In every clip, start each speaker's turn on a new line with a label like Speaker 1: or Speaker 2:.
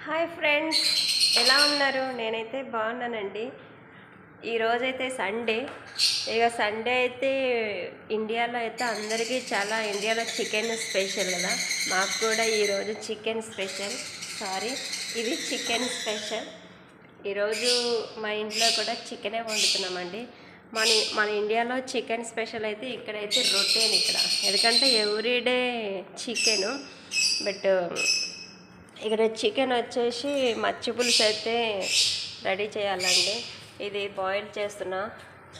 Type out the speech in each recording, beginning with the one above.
Speaker 1: Hi friends, ఎలా ఉన్నారు? నేనైతే బాగున్నానండి. ఈరోజైతే సండే. ఇక సండే అయితే ఇండియాలో అయితే అందరికీ ఇండియాలో చికెన్ స్పెషల్ కదా. మాకు కూడా ఈరోజు చికెన్ స్పెషల్. ఇది చికెన్ స్పెషల్. ఈరోజు మా ఇంట్లో కూడా చికెనే వండుతున్నామండి. మన మన ఇండియాలో చికెన్ స్పెషల్ అయితే ఇక్కడైతే రొట్టెని ఇక్కడ, ఎందుకంటే ఎవ్రీడే చికెను. బట్ ఇక్కడ చికెన్ వచ్చేసి మచ్చి పులుసు అయితే రెడీ చేయాలండి. ఇది బాయిల్ చేస్తున్నా.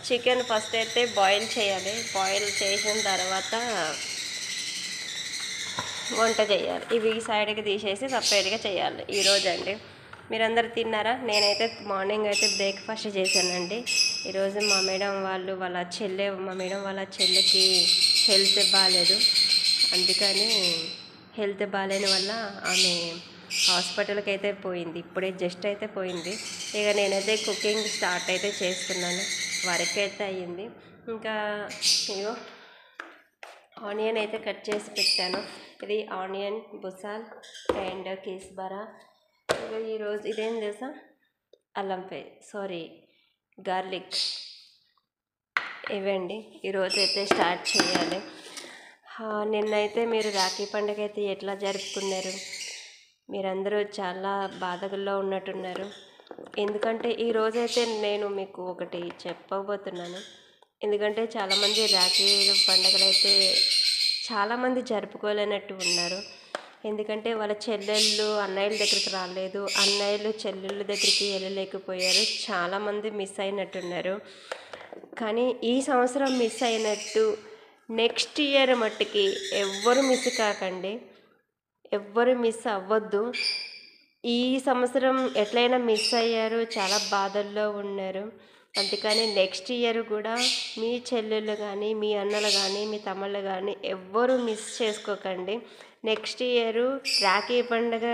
Speaker 1: చికెన్ ఫస్ట్ అయితే బాయిల్ చేయాలి. బాయిల్ చేసిన తర్వాత వంట చేయాలి. ఇవి సైడ్కి తీసేసి సపరేట్గా చేయాలి ఈరోజు అండి. మీరందరూ తిన్నారా? నేనైతే మార్నింగ్ అయితే బ్రేక్ఫాస్ట్ చేశానండి. ఈరోజు మా మేడం వాళ్ళ చెల్లెకి హెల్త్ బాగాలేదు. అందుకని హెల్త్ బాగాలేని వల్ల ఆమె హాస్పిటల్కి అయితే పోయింది. ఇప్పుడే జస్ట్ అయితే పోయింది. ఇక నేనైతే కుకింగ్ స్టార్ట్ అయితే చేస్తున్నాను. వర్క్ అయితే అయ్యింది. ఇంకా ఇగో ఆనియన్ అయితే కట్ చేసి పెట్టాను. ఇది ఆనియన్, బుసాల్ అండ్ కేస్బరా. ఇక ఈరోజు ఇదేం చేసా, గార్లిక్ ఇవండి ఈరోజు అయితే స్టార్ట్ చేయాలి. నిన్నైతే మీరు రాఖీ పండుగ అయితే ఎట్లా జరుపుకున్నారు? మీరందరూ చాలా బాధల్లో ఉన్నట్టున్నారు. ఎందుకంటే ఈరోజైతే నేను మీకు ఒకటి చెప్పబోతున్నాను. ఎందుకంటే చాలామంది రాఖీ పండుగలు అయితే చాలామంది జరుపుకోలేనట్టు ఉన్నారు. ఎందుకంటే వాళ్ళ చెల్లెళ్ళు అన్నయ్యల దగ్గరికి రాలేదు, అన్నయ్యలు చెల్లెళ్ళ దగ్గరికి వెళ్ళలేకపోయారు. చాలామంది మిస్ అయినట్టున్నారు. కానీ ఈ సంవత్సరం మిస్ అయినట్టు నెక్స్ట్ ఇయర్ మట్టుకి ఎవ్వరు మిస్ కాకండి, ఎవ్వరు మిస్ అవ్వద్దు. ఈ సంవత్సరం ఎట్లయినా మిస్ అయ్యారు, చాలా బాధల్లో ఉన్నారు. అందుకని నెక్స్ట్ ఇయర్ కూడా మీ చెల్లెళ్ళు కానీ, మీ అన్నలు కానీ, మీ తమ్ముళ్ళు కానీ ఎవ్వరూ మిస్ చేసుకోకండి. నెక్స్ట్ ఇయర్ రాఖీ పండుగ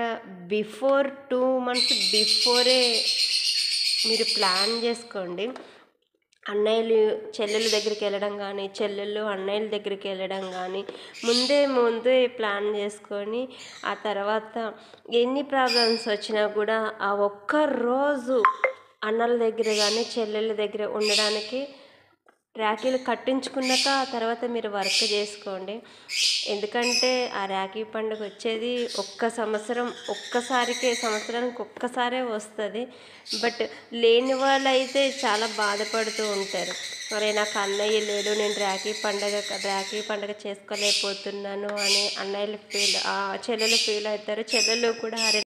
Speaker 1: బిఫోర్ 2 months బిఫోరే మీరు ప్లాన్ చేసుకోండి. అన్నయ్యలు చెల్లెళ్ళ దగ్గరికి వెళ్ళడం కానీ, చెల్లెళ్ళు అన్నయ్యల దగ్గరికి వెళ్ళడం కానీ ముందే ప్లాన్ చేసుకొని, ఆ తర్వాత ఎన్ని ప్రాబ్లమ్స్ వచ్చినా కూడా ఆ ఒక్క రోజు అన్నల దగ్గర కానీ చెల్లెళ్ళ దగ్గర ఉండడానికి రాఖీలు కట్టించుకున్నాక ఆ తర్వాత మీరు వర్క్ చేసుకోండి. ఎందుకంటే ఆ రాఖీ పండుగ వచ్చేది సంవత్సరానికి ఒక్కసారే వస్తుంది. బట్ లేని వాళ్ళు అయితే చాలా బాధపడుతూ ఉంటారు. మరి నాకు అన్నయ్య లేడు, నేను రాఖీ పండుగ చేసుకోలేకపోతున్నాను అని చెల్లెలు ఫీల్ అవుతారు. చెల్లెలు కూడా